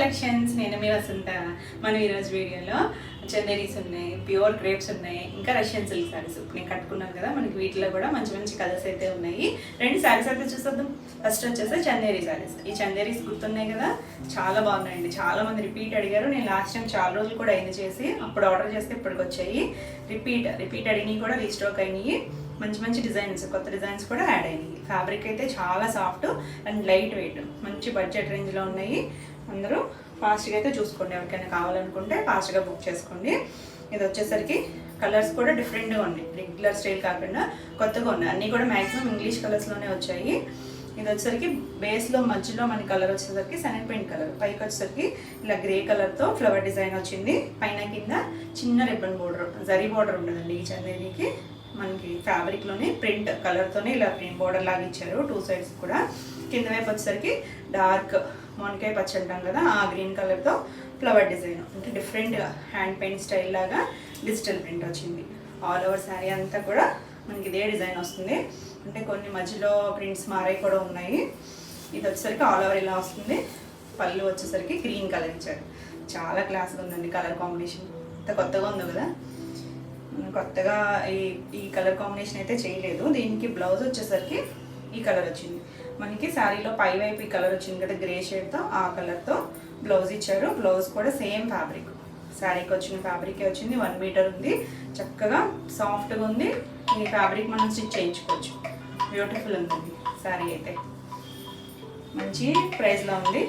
Collections. నేను మీ వసంత. మనం ఈరోజు వీడియోలో చందేరీస్ ఉన్నాయి, ప్యూర్ క్రేప్స్ ఉన్నాయి, ఇంకా రష్యన్ సిల్క్ శారీస్ నేను కట్టుకున్నాను కదా. మనకి వీటిలో కూడా మంచి మంచి కలర్స్ అయితే ఉన్నాయి. రెండు శారీస్ అయితే చూసేద్దాం. ఫస్ట్ వచ్చేసి చందేరీ శారీస్. ఈ చందేరీస్ గుర్తున్నాయి కదా, చాలా బాగున్నాయండి. చాలా మంది రిపీట్ అడిగారు. నేను లాస్ట్ టైం చాలా రోజులు కూడా అయిన చేసి అప్పుడు ఆర్డర్ చేస్తే ఇప్పటికి వచ్చాయి. రిపీట్ అడిగినవి కూడా రీస్టాక్ అయినాయి. మంచి మంచి డిజైన్స్, కొత్త డిజైన్స్ కూడా యాడ్ అయినాయి. ఫ్యాబ్రిక్ అయితే చాలా సాఫ్ట్ అండ్ లైట్ వెయిట్, మంచి బడ్జెట్ రేంజ్లో ఉన్నాయి. అందరూ ఫాస్ట్గా అయితే చూసుకోండి. ఎవరికైనా కావాలనుకుంటే ఫాస్ట్గా బుక్ చేసుకోండి. ఇది వచ్చేసరికి కలర్స్ కూడా డిఫరెంట్గా ఉన్నాయి, రెగ్యులర్ స్టైల్ కాకుండా కొత్తగా ఉన్నాయి. అన్నీ కూడా మ్యాక్సిమం ఇంగ్లీష్ కలర్స్లోనే వచ్చాయి. ఇది వచ్చేసరికి బేస్లో మధ్యలో మన కలర్ వచ్చేసరికి సనన్ పెయింట్ కలర్, పైకి వచ్చేసరికి ఇలా గ్రే కలర్తో ఫ్లవర్ డిజైన్ వచ్చింది. పైన కింద చిన్న రిబ్బన్ బోర్డర్, జరీ బోర్డర్ ఉండదండి ఈ చందేరీకి. మనకి ఫ్యాబ్రిక్లోనే ప్రింట్ కలర్తోనే ఇలా ప్రింట్ బోర్డర్ లాగా ఇచ్చారు టూ సైడ్స్ కూడా. కింద వైపు వచ్చేసరికి డార్క్ మొనకాయ పచ్చి అంటాం కదా, ఆ గ్రీన్ కలర్తో ఫ్లవర్ డిజైన్, అంటే డిఫరెంట్గా హ్యాండ్ పెయింట్ స్టైల్ లాగా డిజిటల్ ప్రింట్ వచ్చింది. ఆల్ ఓవర్ శారీ అంతా కూడా మనకి ఇదే డిజైన్ వస్తుంది. అంటే కొన్ని మధ్యలో ప్రింట్స్ మారాయి కూడా ఉన్నాయి. ఇది వచ్చేసరికి ఆల్ ఓవర్ ఇలా వస్తుంది. పళ్ళు వచ్చేసరికి గ్రీన్ కలర్ ఇచ్చారు. చాలా క్లాస్గా ఉందండి కలర్ కాంబినేషన్. అంత కొత్తగా ఉంది కదా, కొత్తగా ఈ కలర్ కాంబినేషన్ అయితే చేయలేదు. దీనికి బ్లౌజ్ వచ్చేసరికి ఈ కలర్ వచ్చింది. మనకి శారీలో పై వైపు ఈ కలర్ వచ్చింది కదా గ్రే షేడ్తో, ఆ కలర్తో బ్లౌజ్ ఇచ్చారు. బ్లౌజ్ కూడా సేమ్ ఫ్యాబ్రిక్, శారీకి వచ్చిన ఫ్యాబ్రికే వచ్చింది. 1 మీటర్ ఉంది, చక్కగా సాఫ్ట్గా ఉంది. ఈ ఫ్యాబ్రిక్ మనం స్టిచ్ చేయించుకోవచ్చు. బ్యూటిఫుల్ ఉందండి శారీ అయితే. మంచి ప్రైస్లో ఉంది.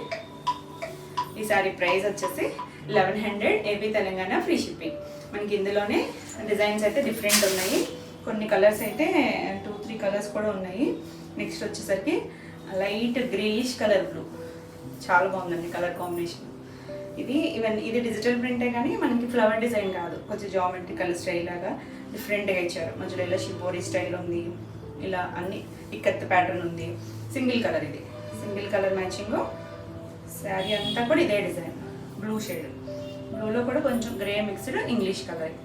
ఈ శారీ ప్రైస్ వచ్చేసి 1100 ఏపీ తెలంగాణ ఫ్రీ షిప్పింగ్. మనకి ఇందులోనే డిజైన్స్ అయితే డిఫరెంట్ ఉన్నాయి. కొన్ని కలర్స్ అయితే 2-3 కలర్స్ కూడా ఉన్నాయి. నెక్స్ట్ వచ్చేసరికి లైట్ గ్రేయిష్ కలర్ బ్లూ, చాలా బాగుందండి కలర్ కాంబినేషన్. ఇది డిజిటల్ ప్రింటే కానీ మనకి ఫ్లవర్ డిజైన్ కాదు, కొంచెం జామెట్రికల్ స్టైల్ లాగా డిఫరెంట్గా ఇచ్చారు. మధ్యలో ఇలా షిబోరీ స్టైల్ ఉంది, ఇలా అన్ని ఇక్కత్ ప్యాటర్న్ ఉంది. సింగిల్ కలర్, ఇది సింగిల్ కలర్ మ్యాచింగ్. శారీ అంతా కూడా ఇదే డిజైన్, బ్లూ షేడ్. బ్లూలో కూడా కొంచెం grey mixed English colour.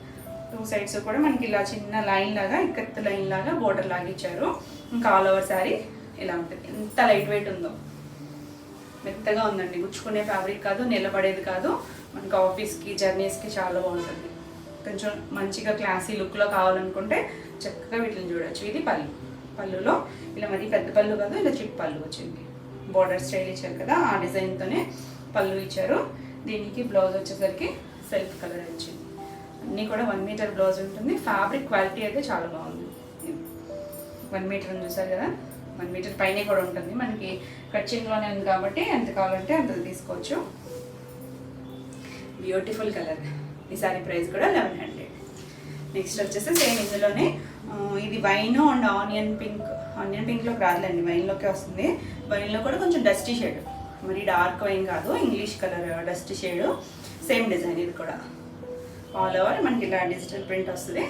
Two sides కూడా మనకి ఇలా చిన్న లైన్ లాగా, ఇక్కత్ లైన్ లాగా బోర్డర్ లాగా ఇచ్చారు. ఇంకా ఆల్ ఓవర్ శారీ ఇలా ఉంటుంది. ఎంత లైట్ వెయిట్ ఉందో, మెత్తగా ఉందండి. గుచ్చుకునే ఫ్యాబ్రిక్ కాదు, నిలబడేది కాదు. మనకి ఆఫీస్కి జర్నీస్కి చాలా బాగుంటుంది. కొంచెం మంచిగా క్లాసీ లుక్లో కావాలనుకుంటే చక్కగా వీటిని చూడవచ్చు. ఇది పళ్ళులో ఇలా మరి పెద్ద పళ్ళు కాదు, ఇలా చిట్ పళ్ళు వచ్చింది. బోర్డర్ స్టైల్ ఇచ్చారు కదా, ఆ డిజైన్తోనే పళ్ళు ఇచ్చారు. దీనికి బ్లౌజ్ వచ్చేసరికి సెల్ఫ్ కలర్ వచ్చింది. అన్నీ కూడా 1 మీటర్ బ్లౌజ్ ఉంటుంది. ఫ్యాబ్రిక్ క్వాలిటీ అయితే చాలా బాగుంది. 1 మీటర్ చూసారు కదా, 1 మీటర్ పైనే కూడా ఉంటుంది. మనకి కట్చింగ్లోనే ఉంది కాబట్టి ఎంత కావాలంటే అంత తీసుకోవచ్చు. Beautiful colour. ఈ సారీ ప్రైస్ కూడా 1100. నెక్స్ట్ వచ్చేసి సేమ్ ఇందులోనే ఇది వైన్ అండ్ ఆనియన్ పింక్లోకి రాదులేండి, వైన్లోకే వస్తుంది. వైన్లో కూడా కొంచెం డస్టీ షేడ్, మరి డార్క్ వైన్ కాదు, English colour dust shade. Same design. ఇది కూడా ఆల్ ఓవర్ మనకి ఇలా డిజిటల్ ప్రింట్ వస్తుంది.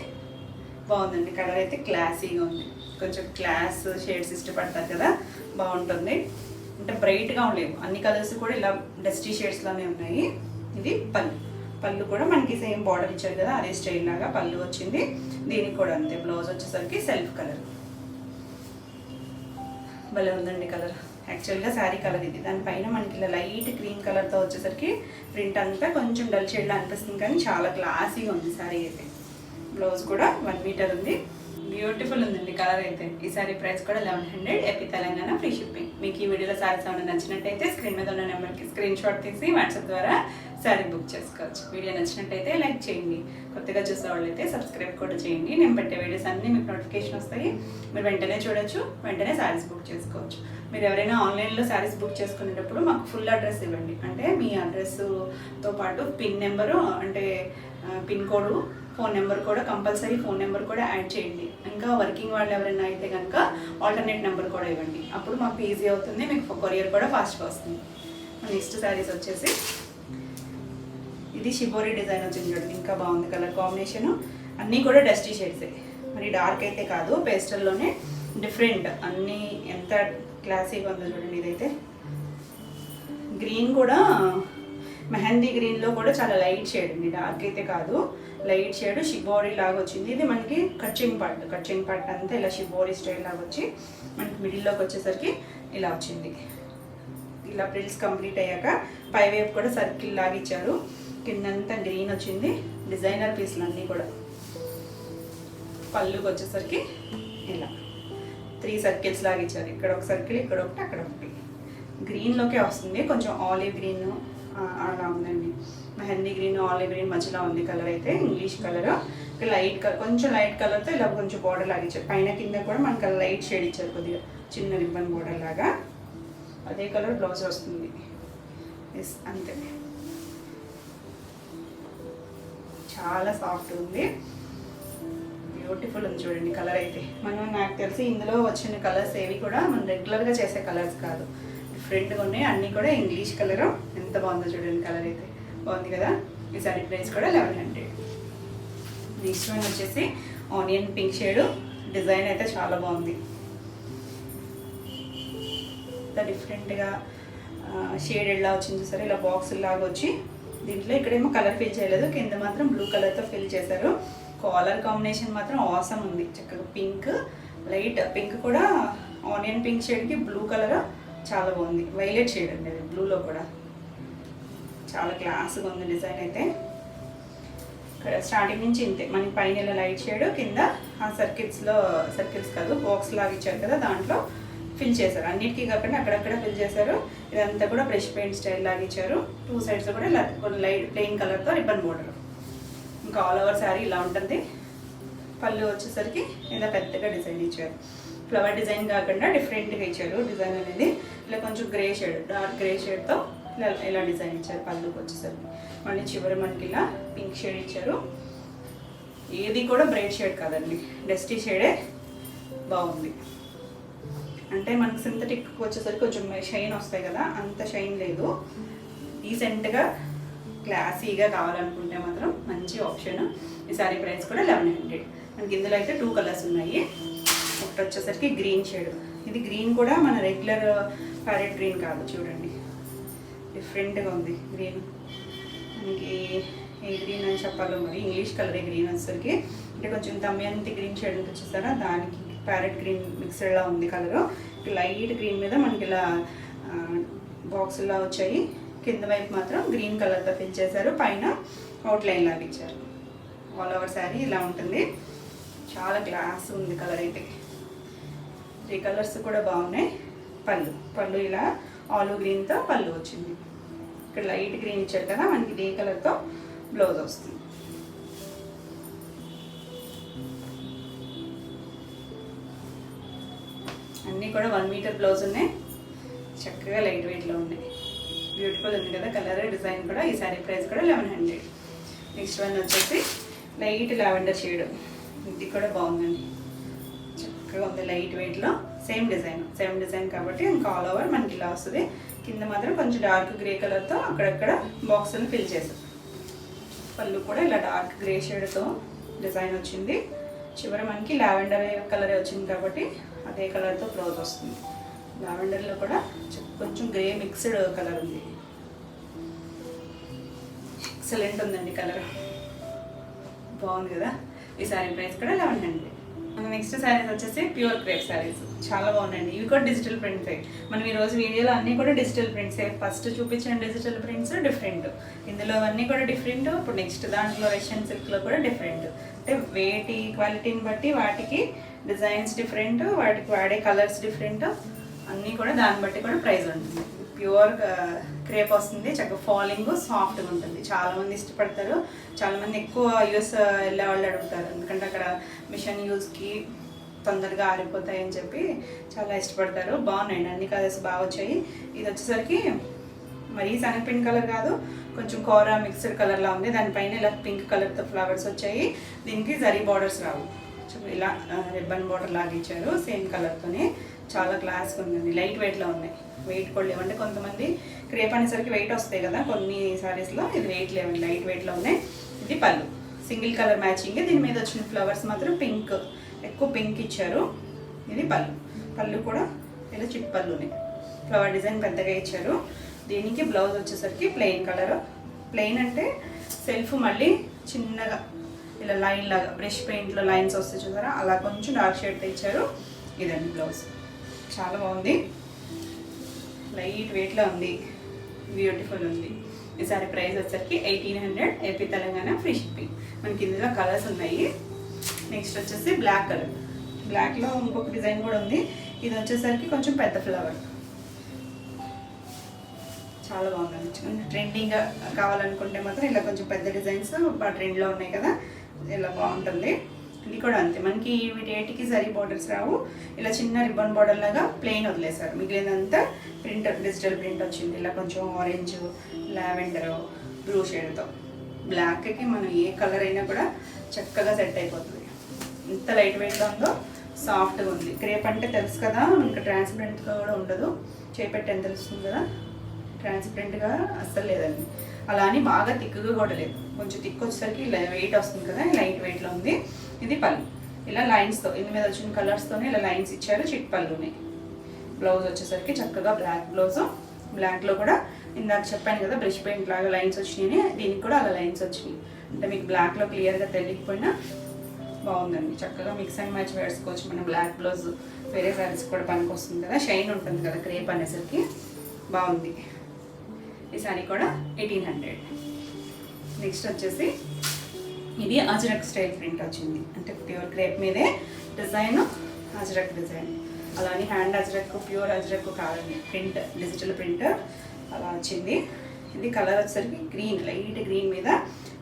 బాగుందండి కలర్ అయితే, క్లాసీగా ఉంది. కొంచెం క్లాస్ షేడ్స్ ఇష్టపడతారు కదా, బాగుంటుంది. అంటే బ్రైట్గా ఉండలేవు, అన్ని కలర్స్ కూడా ఇలా డస్టీ షేడ్స్లోనే ఉన్నాయి. ఇది పళ్ళు కూడా మనకి సేమ్ బార్డర్ ఇచ్చారు కదా, అదే స్టైల్ లాగా పళ్ళు వచ్చింది. దీనికి కూడా అంతే. బ్లౌజ్ వచ్చేసరికి సెల్ఫ్ కలర్. భలే ఉందండి కలర్. యాక్చువల్గా శారీ కలర్ ఇది. దానిపైన మనకి ఇలా లైట్ క్రీమ్ కలర్తో వచ్చేసరికి ప్రింట్ అంతా కొంచెం డల్ షేడ్లో అనిపిస్తుంది, కానీ చాలా క్లాసీగా ఉంది శారీ అయితే. బ్లౌజ్ కూడా 1 మీటర్ ఉంది. బ్యూటిఫుల్ ఉందండి కలర్ అయితే. ఈ శారీ ప్రైస్ కూడా 1100 ఏపీ తెలంగాణ ఫ్రీ షిప్పింగ్. మీకు ఈ వీడియోలో శారీస్ ఏమైనా నచ్చినట్టయితే స్క్రీన్ మీద ఉన్న నెంబర్కి స్క్రీన్ షాట్ తీసి వాట్సాప్ ద్వారా శారీ బుక్ చేసుకోవచ్చు. వీడియో నచ్చినట్టయితే లైక్ చేయండి. కొత్తగా చూసే వాళ్ళైతే సబ్స్క్రైబ్ కూడా చేయండి. నేను పెట్టే వీడియోస్ అన్నీ మీకు నోటిఫికేషన్ వస్తాయి. మీరు వెంటనే చూడొచ్చు, వెంటనే శారీస్ బుక్ చేసుకోవచ్చు. మీరు ఎవరైనా ఆన్లైన్లో శారీస్ బుక్ చేసుకునేటప్పుడు మాకు ఫుల్ అడ్రస్ ఇవ్వండి. అంటే మీ అడ్రస్తో పాటు పిన్ నెంబరు, అంటే పిన్ కోడ్, ఫోన్ నెంబర్ కూడా కంపల్సరీ, ఫోన్ నెంబర్ కూడా యాడ్ చేయండి. ఇంకా వర్కింగ్ వాళ్ళు ఎవరైనా అయితే కనుక ఆల్టర్నేట్ నెంబర్ కూడా ఇవ్వండి. అప్పుడు మాకు ఈజీ అవుతుంది, మీకు కొరియర్ కూడా ఫాస్ట్గా వస్తుంది. నెక్స్ట్ శారీస్ వచ్చేసి ఇది షిబోరీ డిజైన్ వచ్చింది చూడండి, ఇంకా బాగుంది కలర్ కాంబినేషను. అన్నీ కూడా డస్టీ షేడ్సే, మరి డార్క్ అయితే కాదు, పేస్టల్లోనే డిఫరెంట్. అన్నీ ఎంత క్లాసీగా ఉందో చూడండి. ఇదైతే గ్రీన్ కూడా మెహందీ గ్రీన్లో కూడా చాలా లైట్ షేడ్ అండి, డార్క్ అయితే కాదు, లైట్ షేడ్ షిబోరీ లాగా వచ్చింది. ఇది మనకి కచ్చింగ్ పార్ట్ అంతా ఇలా షిబోరీ స్టైల్ లాగా వచ్చి మనకి మిడిల్లోకి వచ్చేసరికి ఇలా వచ్చింది. ఇలా ప్రిల్స్ కంప్లీట్ అయ్యాక పై వైపు కూడా సర్కిల్ లాగా ఇచ్చారు. కిందంతా గ్రీన్ వచ్చింది. డిజైనర్ పీస్లు అన్నీ కూడా. పళ్ళుకి వచ్చేసరికి ఇలా 3 సర్కిల్స్ లాగా ఇచ్చారు. ఇక్కడ ఒక సర్కిల్, ఇక్కడ ఒకటి, అక్కడ ఒకటి. గ్రీన్లోకే వస్తుంది, కొంచెం ఆలివ్ గ్రీన్ అలా ఉందండి. మెహందీ గ్రీన్, ఆలివ్ గ్రీన్ మధ్యలో ఉంది కలర్ అయితే, ఇంగ్లీష్ కలర్. లైట్ కలర్, కొంచెం లైట్ కలర్తో ఇలా కొంచెం బోర్డర్ లాగా ఇచ్చారు. పైన కింద కూడా మనకు లైట్ షేడ్ ఇచ్చారు, కొద్దిగా చిన్న రిబ్బన్ బోర్డర్ లాగా. అదే కలర్ బ్లౌజ్ వస్తుంది. ఎస్, అంతే. చాలా సాఫ్ట్ ఉంది, బ్యూటిఫుల్ ఉంది చూడండి కలర్ అయితే. నాకు తెలిసి ఇందులో వచ్చిన కలర్స్ ఏవి కూడా మనం రెగ్యులర్గా చేసే కలర్స్ కాదు, డిఫరెంట్గా ఉన్నాయి. అన్నీ కూడా ఇంగ్లీష్ కలర్. ఎంత బాగుందో చూడండి కలర్ అయితే, బాగుంది కదా. ఈ సారీ ప్రైస్ కూడా 1100. నెక్స్ట్ వన్ వచ్చేసి ఆనియన్ పింక్ షేడ్. డిజైన్ అయితే చాలా బాగుంది, డిఫరెంట్గా షేడెడ్ లా వచ్చింది చూసారు. ఇలా బాక్స్ లాగా వచ్చి దీంట్లో ఇక్కడేమో కలర్ ఫిల్ చేయలేదు, కింద మాత్రం బ్లూ కలర్తో ఫిల్ చేశారు. కాలర్ కాంబినేషన్ మాత్రం ఆసమ్ ఉంది, చక్కగా పింక్, లైట్ పింక్ కూడా ఆనియన్ పింక్ షేడ్కి బ్లూ కలర్ చాలా బాగుంది. వైలెట్ షేడ్ అండి అది, బ్లూలో కూడా చాలా క్లాస్గా ఉంది డిజైన్ అయితే. ఇక్కడ స్టార్టింగ్ నుంచి ఇంతే, మనకి పైన ఇలా లైట్ షేడ్, కింద ఆ సర్కిల్స్ కాదు బాక్స్ లాగా ఇచ్చారు కదా, దాంట్లో ఫిల్ చేశారు. అన్నిటికీ కాకుండా అక్కడక్కడ ఫిల్ చేశారు. ఇదంతా కూడా బ్రష్ పెయింట్ స్టైల్ లాగా ఇచ్చారు. 2 సైడ్స్ కూడా ఇలా లైట్ ప్లెయిన్ కలర్తో రిబ్బన్ బోర్డర్. ఇంకా ఆల్ ఓవర్ శారీ ఇలా ఉంటుంది. పళ్ళు వచ్చేసరికి ఇలా పెద్దగా డిజైన్ ఇచ్చారు. ఫ్లవర్ డిజైన్ కాకుండా డిఫరెంట్గా ఇచ్చారు డిజైన్ అనేది. ఇలా కొంచెం గ్రే షేడ్, డార్క్ గ్రే షేడ్తో ఇలా డిజైన్ ఇచ్చారు. పళ్ళుకి వచ్చేసరికి మళ్ళీ చివరి మనకి ఇలా పింక్ షేడ్ ఇచ్చారు. ఏది కూడా బ్రైట్ షేడ్ కాదండి, డస్టీ షేడే బాగుంది. అంటే మనకి సింథటిక్ వచ్చేసరికి కొంచెం షైన్ వస్తాయి కదా, అంత షైన్ లేదు. డీసెంట్గా క్లాసీగా కావాలనుకుంటే మాత్రం మంచి ఆప్షన్. ఈ సారీ ప్రైస్ కూడా 1100. మనకి ఇందులో అయితే 2 కలర్స్ ఉన్నాయి. ఒకటి వచ్చేసరికి గ్రీన్ షేడ్. ఇది గ్రీన్ కూడా మన రెగ్యులర్ ప్యారెట్ గ్రీన్ కాదు, చూడండి డిఫరెంట్గా ఉంది గ్రీన్. మనకి ఏ గ్రీన్ అని చెప్పాలో మరి, ఇంగ్లీష్ కలరే గ్రీన్ వచ్చేసరికి. అంటే కొంచెం దమయంతి గ్రీన్ షేడ్ ఉంటుంది చూసారా, దానికి ప్యారెట్ గ్రీన్ మిక్స్డ్లా ఉంది కలరు. లైట్ గ్రీన్ మీద మనకి ఇలా బాక్సులా వచ్చాయి. కింద వైపు మాత్రం గ్రీన్ కలర్తో ఫిల్ చేశారు, పైన అవుట్లైన్ లాగా ఇచ్చారు. ఆల్ ఓవర్ శారీ ఇలా ఉంటుంది. చాలా క్లాస్ ఉంది కలర్ అయితే. 3 కలర్స్ కూడా బాగున్నాయి. పళ్ళు ఇలా ఆలివ్ గ్రీన్తో పళ్ళు వచ్చింది. ఇక్కడ లైట్ గ్రీన్ ఇచ్చారు కదా, మనకి ఇదే కలర్తో బ్లౌజ్ వస్తుంది. అన్నీ కూడా 1 మీటర్ బ్లౌజ్ ఉన్నాయి, చక్కగా లైట్ వెయిట్లో ఉన్నాయి. బ్యూటిఫుల్ ఉంది కదా కలర్, డిజైన్ కూడా. ఈ సారీ ప్రైస్ కూడా 1100. నెక్స్ట్ వన్ వచ్చేసి లైట్ లావెండర్ షేడ్. ఇది కూడా బాగుందండి, చక్కగా ఉంది లైట్ వెయిట్లో. సేమ్ డిజైన్ కాబట్టి ఇంకా ఆల్ ఓవర్ మనకి ఇలా వస్తుంది. కింద మాత్రం కొంచెం డార్క్ గ్రే కలర్తో అక్కడక్కడ బాక్సులు ఫిల్ చేశారు. పళ్ళు కూడా ఇలా డార్క్ గ్రే షేడ్తో డిజైన్ వచ్చింది. చివరి మనకి లావెండర్ కలరే వచ్చింది కాబట్టి అదే కలర్తో బ్లౌజ్ వస్తుంది. లావెండర్లో కూడా కొంచెం గ్రే మిక్స్డ్ కలర్ ఉంది. ఎక్సలెంట్ ఉందండి కలర్, బాగుంది కదా. ఈ శారీ ప్రైస్ కూడా 1100. నెక్స్ట్ శారీస్ వచ్చేసి ప్యూర్ క్రేప్ శారీస్. చాలా బాగున్నాయండి. ఇవి కూడా డిజిటల్ ప్రింట్సే. మనం ఈరోజు వీడియోలో అన్నీ కూడా డిజిటల్ ప్రింట్సే. ఫస్ట్ చూపించిన డిజిటల్ ప్రింట్స్ డిఫరెంట్, ఇందులో అవన్నీ కూడా డిఫరెంట్. ఇప్పుడు నెక్స్ట్ దాంట్లో రష్యన్ సిల్క్లో కూడా డిఫరెంట్. అంటే వేటి క్వాలిటీని బట్టి వాటికి డిజైన్స్ డిఫరెంట్, వాటికి వాడే కలర్స్ డిఫరెంట్, అన్నీ కూడా దాన్ని బట్టి కూడా ప్రైస్ ఉంటుంది. ప్యూర్ క్రేప్ వస్తుంది, చక్కగా ఫాలింగ్ సాఫ్ట్గా ఉంటుంది. చాలామంది ఇష్టపడతారు. చాలామంది ఎక్కువ యూఎస్ వెళ్ళే వాళ్ళు అడుగుతారు, ఎందుకంటే అక్కడ మిషన్ యూజ్కి తొందరగా ఆరిపోతాయని చెప్పి చాలా ఇష్టపడతారు. బాగున్నాయండి, అన్ని కలర్స్ బాగా వచ్చాయి. ఇది వచ్చేసరికి మరీ శనగపిండి కలర్ కాదు, కొంచెం కోరా మిక్స్డ్ కలర్లా ఉంది. దానిపైన ఇలా పింక్ కలర్తో ఫ్లవర్స్ వచ్చాయి. దీనికి జరీ బార్డర్స్ రావు, ఇలా రిబ్బన్ బార్డర్ లాగా ఇచ్చారు సేమ్ కలర్తోనే. చాలా క్లాస్గా ఉందండి, లైట్ వెయిట్లో ఉన్నాయి. వెయిట్ కూడా లేవంటే కొంతమంది క్రేప్ అనేసరికి వెయిట్ వస్తాయి కదా కొన్ని సారీస్లో, ఇది వెయిట్ లేవండి, లైట్ వెయిట్లో ఉన్నాయి. ఇది పళ్ళు సింగిల్ కలర్ మ్యాచింగ్. దీని మీద వచ్చిన ఫ్లవర్స్ మాత్రం పింక్, ఎక్కువ పింక్ ఇచ్చారు. ఇది పళ్ళు కూడా ఇలా చిట్ పళ్ళుని ఫ్లవర్ డిజైన్ పెద్దగా ఇచ్చారు. దీనికి బ్లౌజ్ వచ్చేసరికి ప్లెయిన్ కలర్. ప్లెయిన్ అంటే సెల్ఫ్ మళ్ళీ చిన్నగా ఇలా లైన్ లాగా బ్రష్ పెయింట్లో లైన్స్ వస్తాయి చూసారా, అలా కొంచెం డార్క్ షేడ్తో ఇచ్చారు. ఇదండి బ్లౌజ్, చాలా బాగుంది. లైట్ వెయిట్లో ఉంది, బ్యూటిఫుల్ ఉంది. ఈ సారీ ప్రైస్ వచ్చేసరికి 1800 ఏపీ తెలంగాణ, ఫ్రీ షిప్పింగ్. మనకి ఇందులో కలర్స్ ఉన్నాయి. నెక్స్ట్ వచ్చేసి బ్లాక్ కలర్. బ్లాక్లో ఇంకొక డిజైన్ కూడా ఉంది. ఇది వచ్చేసరికి కొంచెం పెద్ద ఫ్లవర్, చాలా బాగుంది. ట్రెండింగ్గా కావాలనుకుంటే మాత్రం ఇలా కొంచెం పెద్ద డిజైన్స్ ట్రెండ్లో ఉన్నాయి కదా, ఇలా బాగుంటుంది. ఇది కూడా అంతే, మనకి వీటి సరీ బార్డర్స్ రావు, ఇలా చిన్న రిబ్బన్ బార్డర్ లాగా ప్లెయిన్ వదిలేసారు. మిగిలినంతా ప్రింట్, డిజిటల్ ప్రింట్ వచ్చింది. ఇలా కొంచెం ఆరెంజ్, లావెండర్, బ్లూ షేడ్తో. బ్లాక్కి మనం ఏ కలర్ అయినా కూడా చక్కగా సెట్ అయిపోతుంది. ఎంత లైట్ వెయిట్గా ఉందో, సాఫ్ట్గా ఉంది. క్రేప్ అంటే తెలుసు కదా మనకి, ట్రాన్స్పరెంట్గా కూడా ఉండదు. చేపెట్టి ఎంత తెలుస్తుంది కదా, ట్రాన్స్పరెంట్గా అస్సలు లేదండి. అలా అని బాగా థిక్గా కూడా లేదు, కొంచెం థిక్ వచ్చేసరికి వెయిట్ వస్తుంది కదా, లైట్ వెయిట్లో ఉంది. ఇది పళ్ళు, ఇలా లైన్స్తో, ఇందు మీద వచ్చిన కలర్స్తోనే ఇలా లైన్స్ ఇచ్చారు. చిట్ పళ్ళుని. బ్లౌజ్ వచ్చేసరికి చక్కగా బ్లాక్ బ్లౌజు. బ్లాక్లో కూడా ఇందాక చెప్పాను కదా బ్రష్ పెయింట్ లాగా లైన్స్ వచ్చినాయని, దీనికి కూడా అలా లైన్స్ వచ్చినాయి. అంటే మీకు బ్లాక్లో క్లియర్గా తెలియకపోయినా బాగుందండి. చక్కగా మిక్స్ అండ్ మ్యాచ్ వేసుకోవచ్చు. మనం బ్లాక్ బ్లౌజ్ వేరే శారీస్ కూడా పనికి వస్తుంది కదా, షైన్ ఉంటుంది కదా క్రేప్ అనేసరికి, బాగుంది. ఈ శారీ కూడా 1800. నెక్స్ట్ వచ్చేసి ఇది అజరక్ స్టైల్ ప్రింట్ వచ్చింది. అంటే ప్యూర్ క్రేప్ మీదే డిజైన్, అజరక్ డిజైన్. అలానే హ్యాండ్ అజరక్, ప్యూర్ అజరక్ కాదండి, ప్రింట్, డిజిటల్ ప్రింట్ అలా వచ్చింది. ఇది కలర్ వచ్చేసరికి గ్రీన్, లైట్ గ్రీన్ మీద.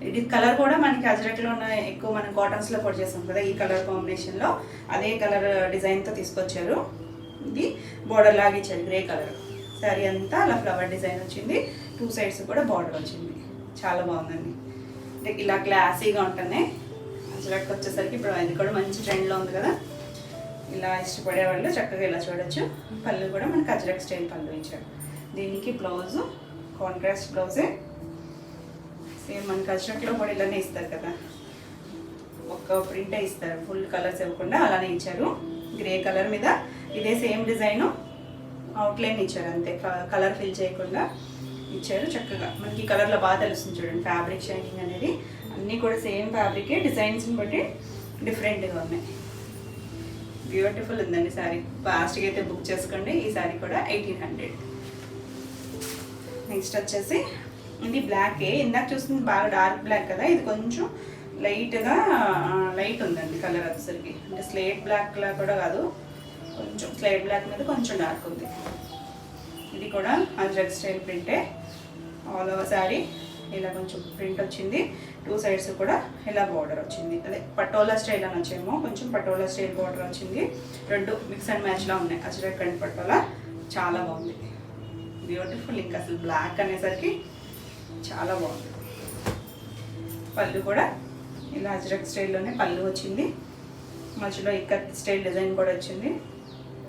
ఇది కలర్ కూడా మనకి అజరక్లో ఉన్న ఎక్కువ మనం కాటన్స్లో కూడా చేస్తాం కదా, ఈ కలర్ కాంబినేషన్లో అదే కలర్ డిజైన్తో తీసుకొచ్చారు. ఇది బోర్డర్ లాగా ఇచ్చారు, గ్రే కలర్. శారీ అంతా అలా ఫ్లవర్ డిజైన్ వచ్చింది. 2 సైడ్స్ కూడా బార్డర్ వచ్చింది. చాలా బాగుందండి. అంటే ఇలా క్లాసీగా ఉంటుంది. అజరక్ వచ్చేసరికి ఇప్పుడు అది కూడా మంచి ట్రెండ్లో ఉంది కదా, ఇలా ఇష్టపడే వాళ్ళు చక్కగా ఇలా చూడొచ్చు. పళ్ళు కూడా మనకి అజరక్ స్టైల్ పళ్ళు ఇచ్చారు. దీనికి బ్లౌజు కాంట్రాస్ట్ బ్లౌజే, సేమ్ మనకి అజరక్లో కూడా ఇలానే ఇస్తారు కదా, ఒక్క ప్రింటే ఇస్తారు, ఫుల్ కలర్స్ ఇవ్వకుండా అలానే ఇచ్చారు. గ్రే కలర్ మీద ఇదే సేమ్ డిజైను, అవుట్లైన్ ఇచ్చారు అంతే, కలర్ ఫిల్ చేయకుండా ఇచ్చారు. చక్కగా మనకి కలర్లో బాగా తెలుస్తుంది చూడండి, ఫ్యాబ్రిక్ షైనింగ్ అనేది. అన్నీ కూడా సేమ్ ఫ్యాబ్రికే, డిజైన్స్ని బట్టి డిఫరెంట్గా ఉన్నాయి. బ్యూటిఫుల్ ఉందండి శారీ. ఫాస్ట్గా అయితే బుక్ చేసుకోండి. ఈ శారీ కూడా 1800. నెక్స్ట్ వచ్చేసి ఇది బ్లాకే. ఇందాక చూస్తుంది బాగా డార్క్ బ్లాక్ కదా, ఇది కొంచెం లైట్గా లైట్ ఉందండి కలర్ వచ్చేసరికి. అంటే స్లేట్ బ్లాక్లా కూడా కాదు, కొంచెం స్లేట్ బ్లాక్ మీద కొంచెం డార్క్ ఉంది. ఇది కూడా అజరక్ స్టైల్ ప్రింటే. ఆల్ ఓవర్ శారీ ఇలా కొంచెం ప్రింట్ వచ్చింది. 2 సైడ్స్ కూడా ఇలా బార్డర్ వచ్చింది. అదే పటోలా స్టైల్ అని వచ్చేమో, కొంచెం పటోలా స్టైల్ బార్డర్ వచ్చింది. 2 మిక్స్ అండ్ మ్యాచ్లా ఉన్నాయి, అజరక్ అండ్ పటోలా. చాలా బాగుంది, బ్యూటిఫుల్. ఇంకా అసలు బ్లాక్ అనేసరికి చాలా బాగుంది. పళ్ళు కూడా ఇలా అజరక్ స్టైల్లోనే పళ్ళు వచ్చింది. మధ్యలో ఇక్కత్ స్టైల్ డిజైన్ కూడా వచ్చింది.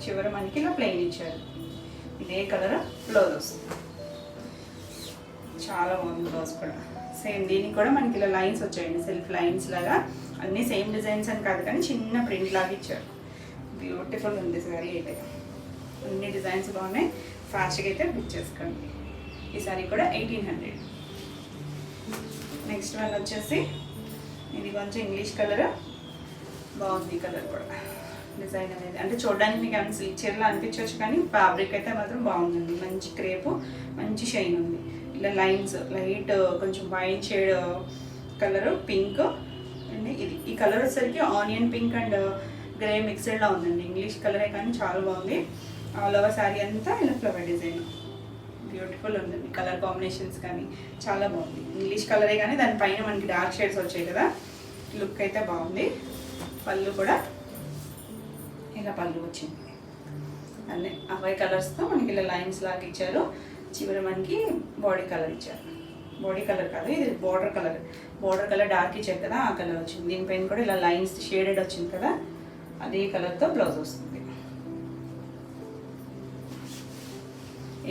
చివరి మనకి ఇలా ప్లెయిన్ ఇచ్చారు. ఇదే కలర్ బ్లౌజ్ వస్తుంది. చాలా బాగుంది బ్లౌజ్ కూడా. సేమ్ దీనికి కూడా మనకి ఇలా లైన్స్ వచ్చాయండి, సెల్ఫ్ లైన్స్ లాగా. అన్నీ సేమ్ డిజైన్స్ అని కాదు కానీ చిన్న ప్రింట్ లాగా ఇచ్చారు. బ్యూటిఫుల్ ఉంది సారీ అయితే. అన్ని డిజైన్స్ బాగున్నాయి. ఫాస్ట్గా అయితే బుక్ చేసుకోండి. ఈ సారీ కూడా 1800. నెక్స్ట్ వన్ వచ్చేసి ఇది కొంచెం ఇంగ్లీష్ కలర్, బాగుంది కలర్ కూడా. డిజైన్ అనేది అంటే చూడడానికి మీకు ఏమైనా సిల్క్ చీరలో అనిపించవచ్చు కానీ ఫ్యాబ్రిక్ అయితే మాత్రం బాగుందండి. మంచి క్రేపు, మంచి షైన్ ఉంది. ఇలా లైన్స్ లైట్ కొంచెం wine shade colour, pink and ఇది. ఈ కలర్ వచ్చేసరికి ఆనియన్ పింక్ అండ్ గ్రే మిక్స్డ్లా ఉందండి. ఇంగ్లీష్ కలరే కానీ చాలా బాగుంది. ఆల్ ఓవర్ శారీ అంతా ఇలా ఫ్లవర్ డిజైన్, బ్యూటిఫుల్ ఉందండి. కలర్ కాంబినేషన్స్ కానీ చాలా బాగుంది. ఇంగ్లీష్ కలరే కానీ దానిపైన మనకి డార్క్ షేడ్స్ వచ్చాయి కదా, లుక్ అయితే బాగుంది. పళ్ళు కూడా ఇలా పళ్ళు వచ్చింది. అన్నీ అవే కలర్స్తో మనకి ఇలా లైన్స్ లాగా ఇచ్చారు. చివరి మనకి బాడీ కలర్ ఇచ్చారు. బాడీ కలర్ కాదు, ఇది border colour. Border colour dark ఇచ్చారు కదా, ఆ కలర్ వచ్చింది. దీనిపైన కూడా ఇలా లైన్స్ షేడెడ్ వచ్చింది కదా, అదే కలర్తో బ్లౌజ్ వస్తుంది.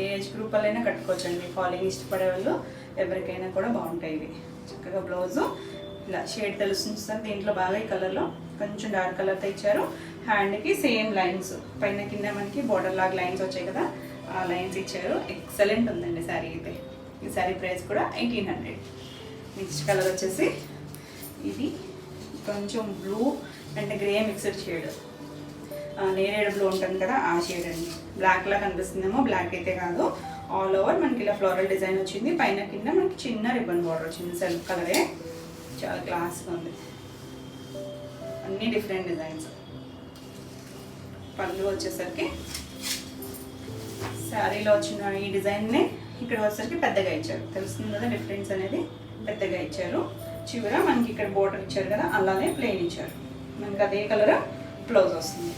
ఏ ఏజ్ గ్రూప్ వాళ్ళైనా కట్టుకోవచ్చండి. ఫాలోయింగ్ ఇష్టపడే వాళ్ళు ఎవరికైనా కూడా బాగుంటాయి ఇవి. చక్కగా బ్లౌజు ఇలా షేడ్ తెలుస్తుంది సార్. దీంట్లో బాగా ఈ కలర్లో కొంచెం డార్క్ కలర్తో ఇచ్చారు. హ్యాండ్కి సేమ్ లైన్స్, పైన కింద మనకి బార్డర్ లాగా లైన్స్ వచ్చాయి కదా, ఆ లైన్స్ ఇచ్చారు. ఎక్సలెంట్ ఉందండి శారీ అయితే. ఈ శారీ ప్రైస్ కూడా 1800. నెక్స్ట్ కలర్ వచ్చేసి ఇది కొంచెం blue and grey mixed shade. నేరేడు బ్లూ ఉంటుంది కదా ఆ షేడ్ అండి. బ్లాక్లా కనిపిస్తుందేమో, బ్లాక్ అయితే కాదు. ఆల్ ఓవర్ మనకి ఇలా ఫ్లోరల్ డిజైన్ వచ్చింది. పైన కింద మనకి చిన్న రిబ్బన్ బార్డర్ వచ్చింది. సెల్ఫ్ కలరే, చాలా క్లాస్గా ఉంది. అన్నీ డిఫరెంట్ డిజైన్స్. పళ్ళు వచ్చేసరికి శారీలో వచ్చిన ఈ డిజైన్ని ఇక్కడ వచ్చేసరికి పెద్దగా ఇచ్చారు. తెలుస్తుంది కదా డిఫరెన్స్ అనేది, పెద్దగా ఇచ్చారు. చివర మనకి ఇక్కడ బోర్డర్ ఇచ్చారు కదా, అలానే ప్లెయిన్ ఇచ్చారు. మనకి అదే కలర్ బ్లౌజ్ వస్తుంది.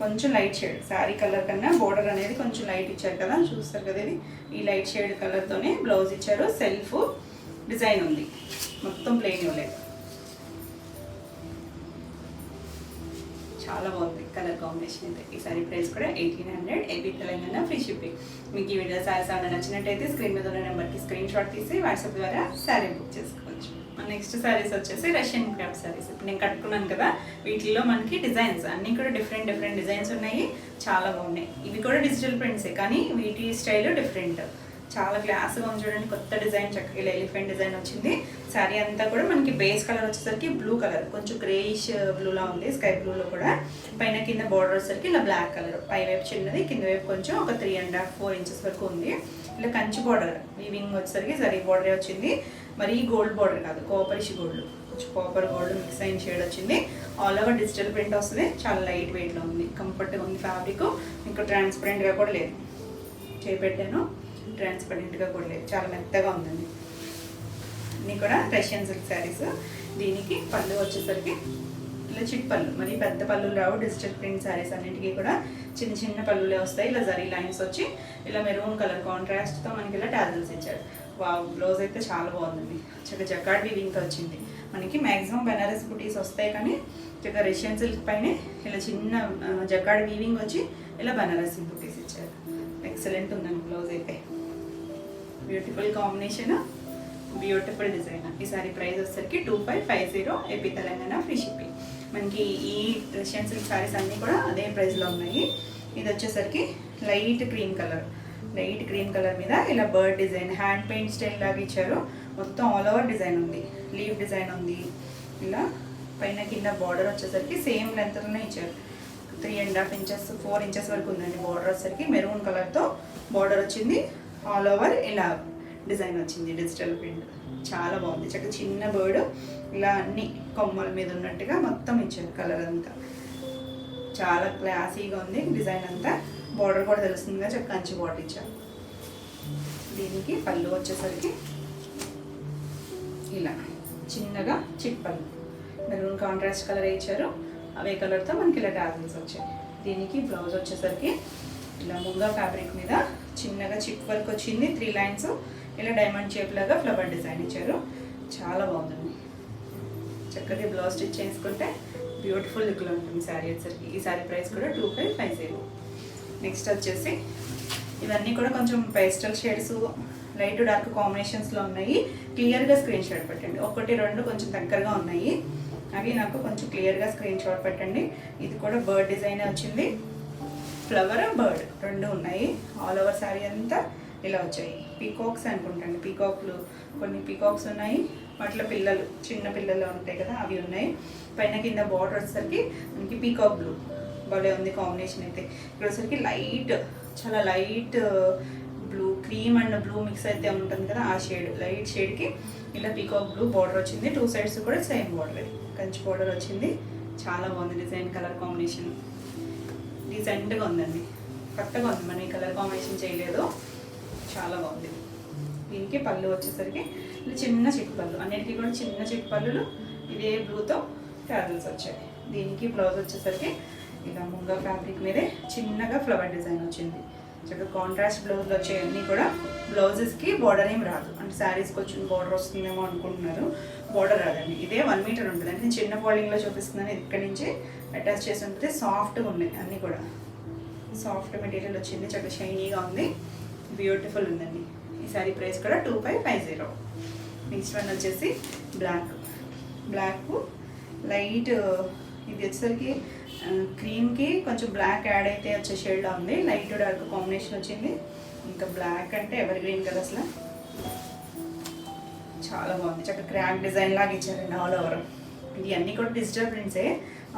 కొంచెం లైట్ షేడ్, శారీ కలర్ కన్నా బోర్డర్ అనేది కొంచెం లైట్ ఇచ్చారు కదా, చూస్తారు కదా. ఇది ఈ లైట్ షేడ్ కలర్తోనే బ్లౌజ్ ఇచ్చారు. సెల్ఫ్ డిజైన్ ఉంది, మొత్తం ప్లెయిన్ ఇవ్వలేదు. చాలా బాగుంది కలర్ కాంబినేషన్ అయితే. ఈ సారీ ప్రైస్ కూడా 1800, ఏపీ తెలంగాణ, ఫ్రీ షిప్పింగ్. మీకు ఈ వీడియో సారీస్ ఏమైనా నచ్చినట్టయితే స్క్రీన్ మీద ఉన్న నెంబర్కి స్క్రీన్ షాట్ తీసి వాట్సాప్ ద్వారా శారీ బుక్ చేసుకోవచ్చు. నెక్స్ట్ శారీస్ వచ్చేసి రష్యన్ క్రాఫ్ట్ శారీస్. ఇప్పుడు నేను కట్టుకున్నాను కదా, వీటిల్లో మనకి డిజైన్స్ అన్నీ కూడా డిఫరెంట్ డిఫరెంట్ డిజైన్స్ ఉన్నాయి. చాలా బాగున్నాయి. ఇవి కూడా డిజిటల్ ప్రింట్సే కానీ వీటి స్టైల్ డిఫరెంట్. చాలా క్లాస్గా ఉంది చూడండి. కొత్త డిజైన్, చక్కగా ఇలా ఎలిఫెంట్ డిజైన్ వచ్చింది. శారీ అంతా కూడా మనకి బేస్ కలర్ వచ్చేసరికి బ్లూ కలర్, కొంచెం గ్రేయిష్ బ్లూలా ఉంది, స్కై బ్లూలో కూడా. పైన కింద బార్డర్ వచ్చేసరికి ఇలా బ్లాక్ కలర్, పై వైపు చిన్నది, కింద వైపు కొంచెం ఒక 3.5-4 ఇంచెస్ వరకు ఉంది. ఇలా కంచి బార్డర్, వీవింగ్ వచ్చేసరికి జరీ బార్డరే వచ్చింది. మరీ గోల్డ్ బార్డర్ కాదు, కాపరిష్ గోల్డ్, కొంచెం కాపర్ గోల్డ్ మిక్స్ అయిన షేడ్ వచ్చింది. ఆల్ ఓవర్ డిజిటల్ ప్రింట్ వస్తుంది. చాలా లైట్ వెయిట్లో ఉంది, కంఫర్ట్గా ఉంది. ఫ్యాబ్రిక్ ఇంకా ట్రాన్స్పరెంట్గా కూడా లేదు, చేపెట్టాను, ట్రాన్స్పరెంట్గా కూడా లేదు, చాలా మెత్తగా ఉందండి. అన్నీ కూడా రష్యన్ సిల్క్ శారీస్. దీనికి పళ్ళు వచ్చేసరికి ఇలా చిట్ పళ్ళు, మరి పెద్ద పళ్ళు రావు. డిజిటల్ ప్రింట్ శారీస్ అన్నింటికీ కూడా చిన్న చిన్న పళ్ళులే వస్తాయి. ఇలా జరీ లైన్స్ వచ్చి ఇలా మెరూన్ కలర్ కాంట్రాస్ట్తో మనకి ఇలా టాజిల్స్ ఇచ్చారు. బ్లౌజ్ అయితే చాలా బాగుందండి. చక్కగా జకార్డ్ వీవింగ్తో వచ్చింది. మనకి మ్యాక్సిమం బెనారస్ బుటీస్ వస్తాయి కానీ చక్కగా రష్యన్ సిల్క్ పైన ఇలా చిన్న జకార్డ్ వీవింగ్ వచ్చి ఇలా బెనారస్ బుటీస్ ఇచ్చారు. ఎక్సలెంట్ ఉందండి బ్లౌజ్ అయితే. Beautiful combination, beautiful design. ఈ సారీ ప్రైస్ వచ్చేసరికి 2550, ఏపీ తెలంగాణ, ఫ్రీ షిప్పింగ్. మనకి ఈ రష్యన్ సిల్క్ సారీస్ అన్నీ కూడా అదే ప్రైస్లో ఉన్నాయి. ఇది వచ్చేసరికి light cream colour, light cream colour మీద ఇలా bird design, hand paint style లాగా ఇచ్చారు. మొత్తం ఆల్ ఓవర్ డిజైన్ ఉంది, లీవ్ డిజైన్ ఉంది. ఇలా పైన కింద బార్డర్ వచ్చేసరికి సేమ్ లెంత్లోనే ఇచ్చారు. 3.5 ఇంచెస్ 4 ఇంచెస్ వరకు ఉందండి. బార్డర్ వచ్చేసరికి మెరూన్ కలర్తో బార్డర్ వచ్చింది. ఆల్ ఓవర్ ఇలా డిజైన్ వచ్చింది, డిజిటల్ ప్రింట్. చాలా బాగుంది. చక్కగా చిన్న బర్డ్ ఇలా అన్ని కొమ్మల మీద ఉన్నట్టుగా మొత్తం ఇచ్చారు. కలర్ అంతా చాలా క్లాసీగా ఉంది. డిజైన్ అంతా బార్డర్ కూడా తెలుస్తుందిగా, చక్కగా కంచి బార్డర్ ఇచ్చారు. దీనికి పళ్ళు వచ్చేసరికి ఇలా చిన్నగా చిట్ పళ్ళు, మెరూన్ కాంట్రాస్ట్ కలర్ ఇచ్చారు. అవే కలర్తో మనకి ఇలా టాజిల్స్ వచ్చాయి. దీనికి బ్లౌజ్ వచ్చేసరికి ఇలా ముంగా ఫ్యాబ్రిక్ మీద చిన్నగా చిప్ వర్క్ వచ్చింది. 3 లైన్స్ ఇలా డైమండ్ షేప్ లాగా ఫ్లవర్ డిజైన్ ఇచ్చారు. చాలా బాగుందండి. చక్కగా బ్లౌజ్ స్టిచ్ చేసుకుంటే బ్యూటిఫుల్ లుక్లో ఉంటుంది శారీ వచ్చేసరికి. ఈ శారీ ప్రైస్ కూడా 2550. నెక్స్ట్ వచ్చేసి ఇవన్నీ కూడా కొంచెం పేస్టల్ షేడ్స్, లైట్ డార్క్ కాంబినేషన్స్లో ఉన్నాయి. క్లియర్గా స్క్రీన్ షాట్ పెట్టండి. 1, 2 కొంచెం దగ్గరగా ఉన్నాయి, అవి నాకు కొంచెం క్లియర్గా స్క్రీన్ షాట్ పెట్టండి. ఇది కూడా బర్డ్ డిజైన్ వచ్చింది, ఫ్లవర్ బర్డ్ 2 ఉన్నాయి. ఆల్ ఓవర్ శారీ అంతా ఇలా వచ్చాయి. పీకాక్స్ అనుకుంటండి, పీకాక్లు కొన్ని పీకాక్స్ ఉన్నాయి. వాటిలో పిల్లలు, చిన్న పిల్లలు ఉంటాయి కదా, అవి ఉన్నాయి. పైన కింద బార్డర్ వచ్చేసరికి మనకి పీకాక్ బ్లూ భలే ఉంది కాంబినేషన్ అయితే. ఇక్కడ వచ్చేసరికి లైట్, చాలా light blue, cream and blue mix అయితే ఉంటుంది కదా, ఆ షేడ్, లైట్ షేడ్కి ఇలా పీకాక్ బ్లూ బార్డర్ వచ్చింది. 2 సైడ్స్ కూడా సేమ్ బార్డర్, కంచి బార్డర్ వచ్చింది. చాలా బాగుంది డిజైన్, కలర్ కాంబినేషన్ డీసెంట్గా ఉందండి. కొత్తగా ఉంది, మనం ఈ కలర్ కాంబినేషన్ చేయలేదు. చాలా బాగుంది. దీనికి పళ్ళు వచ్చేసరికి చిన్న చిట్ పళ్ళు, అన్నిటికీ కూడా చిన్న చిట్ పళ్ళులు ఇదే బ్లూతో టాజిల్స్ వచ్చాయి. దీనికి బ్లౌజ్ వచ్చేసరికి ఇలా ముంగా ఫ్యాబ్రిక్ మీదే చిన్నగా ఫ్లవర్ డిజైన్ వచ్చింది. చక్కగా కాంట్రాస్ట్ బ్లౌజ్లు వచ్చాయి. అన్నీ కూడా బ్లౌజెస్కి బార్డర్ ఏం రాదు, అంటే శారీస్కి వచ్చిన బార్డర్ వస్తుందేమో అనుకుంటున్నారు. బార్డర్ రాదండి. ఇదే 1 మీటర్ ఉంటుంది. అంటే నేను చిన్న ఫోల్డింగ్లో చూపిస్తున్నాను. ఇక్కడి నుంచి అటాచ్ చేసి ఉంటుంది. సాఫ్ట్గా ఉన్నాయి అన్నీ కూడా, సాఫ్ట్ మెటీరియల్ వచ్చింది. చక్కగా షైనీగా ఉంది, బ్యూటిఫుల్ ఉందండి. ఈ సారీ ప్రైస్ కూడా 2550. నెక్స్ట్ వన్ వచ్చేసి బ్లాక్, లైట్, ఇది వచ్చేసరికి క్రీమ్కి కొంచెం బ్లాక్ యాడ్ అయితే వచ్చే షేడ్లో ఉంది. లైట్ డార్క్ కాంబినేషన్ వచ్చింది. ఇంకా బ్లాక్ అంటే ఎవర్ గ్రీన్ కదా, అసలు చాలా బాగుంది. చక్కగా క్రాక్ డిజైన్ లాగా ఇచ్చారండి ఆల్ ఓవర్. ఇది అన్నీ కూడా డిజిటల్ ప్రింట్సే.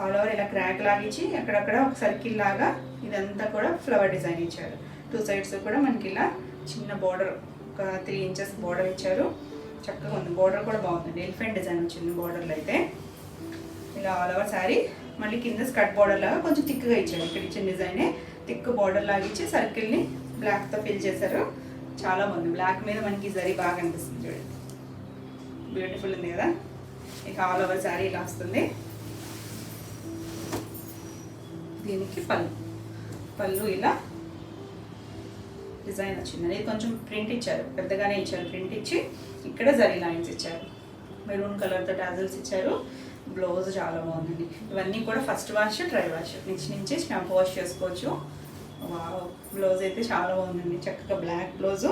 ఆల్ ఓవర్ ఇలా క్రాక్ లాగిచ్చి అక్కడక్కడ ఒక సర్కిల్ లాగా ఇదంతా కూడా ఫ్లవర్ డిజైన్ ఇచ్చారు. 2 సైడ్స్ కూడా మనకి ఇలా చిన్న బోర్డర్, ఒక 3 ఇంచెస్ బోర్డర్ ఇచ్చారు. చక్కగా ఉంది. బోర్డర్ కూడా బాగుందండి. ఎలిఫెంట్ డిజైన్ వచ్చింది బోర్డర్లో అయితే. ఇలా ఆల్ ఓవర్ శారీ మళ్ళీ కింద స్కర్ట్ బోర్డర్ లాగా కొంచెం థిక్గా ఇచ్చారు. ఇక్కడ ఇచ్చిన డిజైనే థిక్ బోర్డర్ లాగా ఇచ్చి సర్కిల్ని బ్లాక్తో ఫిల్ చేశారు. చాలా బాగుంది. బ్లాక్ మీద మనకి జరీ బాగా అనిపిస్తుంది చూడండి. బ్యూటిఫుల్ ఉంది కదా. ఇక ఆల్ ఓవర్ శారీ ఇలా వస్తుంది. దీనికి పళ్ళు ఇలా డిజైన్ వచ్చింది. అనేది కొంచెం ప్రింట్ ఇచ్చారు, పెద్దగానే ఇచ్చారు. ప్రింట్ ఇచ్చి ఇక్కడ జరీ లైన్స్ ఇచ్చారు. మెరూన్ కలర్తో టాజల్స్ ఇచ్చారు. బ్లౌజ్ చాలా బాగుందండి. ఇవన్నీ కూడా ఫస్ట్ వాష్, డ్రై వాష్. నుంచి షాంపూ వాష్ చేసుకోవచ్చు. బ్లౌజ్ అయితే చాలా బాగుందండి. చక్కగా బ్లాక్ బ్లౌజు,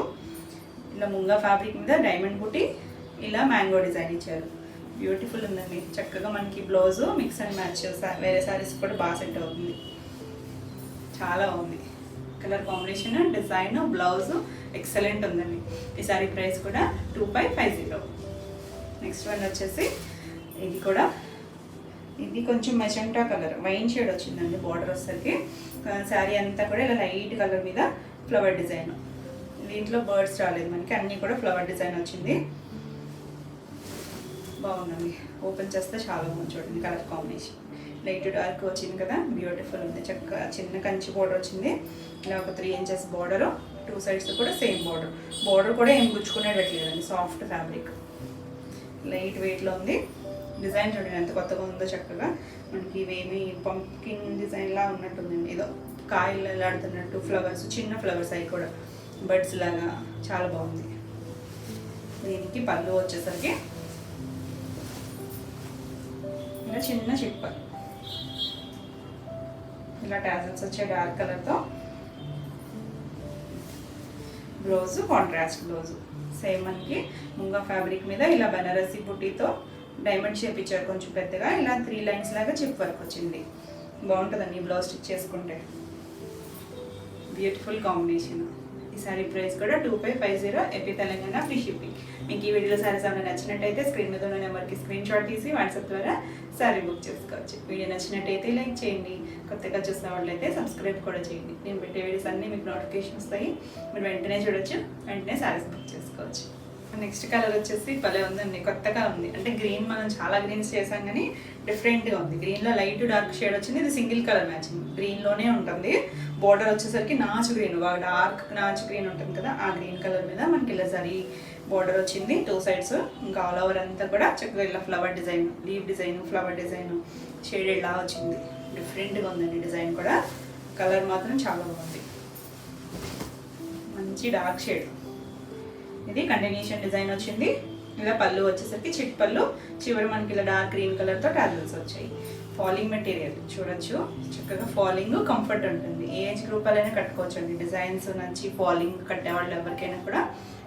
ఇలా ముంగా ఫ్యాబ్రిక్ మీద డైమండ్ బుట్టి, ఇలా మ్యాంగో డిజైన్ ఇచ్చారు. బ్యూటిఫుల్ ఉందండి. చక్కగా మనకి బ్లౌజు మిక్స్ అండ్ మ్యాచ్ వేరే శారీస్ కూడా బాగా సెట్ అవుతుంది. చాలా బాగుంది. Colour combination, design, blouse excellent ఉందండి. ఈ శారీ ప్రైస్ కూడా 2550. నెక్స్ట్ వన్ వచ్చేసి ఇది కొంచెం మెజెంటా కలర్, వైన్ షేడ్ వచ్చిందండి. బార్డర్ వచ్చేసరికి శారీ అంతా కూడా ఇలా లైట్ కలర్ మీద ఫ్లవర్ డిజైన్. దీంట్లో బర్డ్స్ రాలేదు మనకి, అన్నీ కూడా ఫ్లవర్ డిజైన్ వచ్చింది. బాగుందండి. ఓపెన్ చేస్తే చాలా బాగుంది చూడండి. కలర్ కాంబినేషన్ లైట్ డార్క్ వచ్చింది కదా, బ్యూటిఫుల్ ఉంది. చక్కగా చిన్న కంచి బోర్డర్ వచ్చింది. ఇలా ఒక 3 ఇంచెస్ బోర్డరు. 2 సైడ్స్ కూడా సేమ్ బోర్డర్ కూడా ఏం గుచ్చుకునేటట్లేదండి. సాఫ్ట్ ఫ్యాబ్రిక్, లైట్ వెయిట్లో ఉంది. డిజైన్ చూడండి ఎంత కొత్తగా ఉందో. చక్కగా మనకి ఇవేమి పంకిన్ డిజైన్లా ఉన్నట్టుందండి. ఏదో కాయలు ఎలాడుతున్నట్టు ఫ్లవర్స్, చిన్న ఫ్లవర్స్ అవి కూడా బర్డ్స్ లాగా చాలా బాగుంది. దీనికి పళ్ళు వచ్చేసరికి ఇలా చిన్న చిప్ప, ఇలా టాజల్స్ వచ్చే డార్క్ కలర్తో. బ్లౌజు కాంట్రాస్ట్ బ్లౌజు సేమ్ మనకి ముంగా ఫ్యాబ్రిక్ మీద ఇలా బనారసి బుట్టీతో డైమండ్ షేప్ ఇచ్చారు. కొంచెం పెద్దగా ఇలా 3 లైన్స్ లాగా చిప్ వర్క్ వచ్చింది. బాగుంటుందండి బ్లౌజ్ స్టిచ్ చేసుకుంటే. Beautiful combination. ఈ సారీ ప్రైస్ కూడా 2550. AP Telangana free shipping. మీకు ఈ వీడియోలో సారీస్ ఏమైనా నచ్చినట్టయితే స్క్రీన్ మీద ఉన్న నెంబర్కి స్క్రీన్ షాట్ తీసి వాట్సాప్ ద్వారా సారీ బుక్ చేసుకోవచ్చు. వీడియో నచ్చినట్టయితే లైక్ చేయండి. కొత్తగా చూసిన వాళ్ళైతే సబ్స్క్రైబ్ కూడా చేయండి. నేను పెట్టే వీడియోస్ అన్నీ మీకు నోటిఫికేషన్ వస్తాయి. మీరు వెంటనే చూడొచ్చు, వెంటనే సారీస్ బుక్ చేసుకోవచ్చు. నెక్స్ట్ కలర్ వచ్చేసి భలే ఉందండి. కొత్తగా ఉంది. అంటే గ్రీన్ మనం చాలా గ్రీన్స్ చేసాం కానీ డిఫరెంట్గా ఉంది. గ్రీన్లో లైట్ డార్క్ షేడ్ వచ్చింది. ఇది సింగిల్ కలర్ మ్యాచింగ్. గ్రీన్లోనే ఉంటుంది. బోర్డర్ వచ్చేసరికి నాచు గ్రీన్, బాగా డార్క్ నాచు గ్రీన్ ఉంటుంది కదా, ఆ గ్రీన్ కలర్ మీద మనకి ఇలా జరీ బోర్డర్ వచ్చింది 2 సైడ్స్. ఇంకా ఆల్ ఓవర్ అంతా కూడా చక్కగా ఇలా flower design, leave design, flower design shaded లా వచ్చింది. డిఫరెంట్గా ఉందండి డిజైన్ కూడా. కలర్ మాత్రం చాలా బాగుంది. మంచి డార్క్ షేడ్. ఇది కంటిన్యూషన్ డిజైన్ వచ్చింది. ఇలా పళ్ళు వచ్చేసరికి చిట్ పళ్ళు, చివరి మనకి ఇలా డార్క్ గ్రీన్ కలర్తో టాజల్స్ వచ్చాయి. ఫాలింగ్ మెటీరియల్ చూడొచ్చు. చక్కగా ఫాలింగ్ కంఫర్ట్ ఉంటుంది. ఏ ఏజ్ గ్రూప్ వాళ్ళైనా కట్టుకోవచ్చు అండి. డిజైన్స్ నచ్చి ఫాలింగ్ కట్టేవాళ్ళు ఎవరికైనా కూడా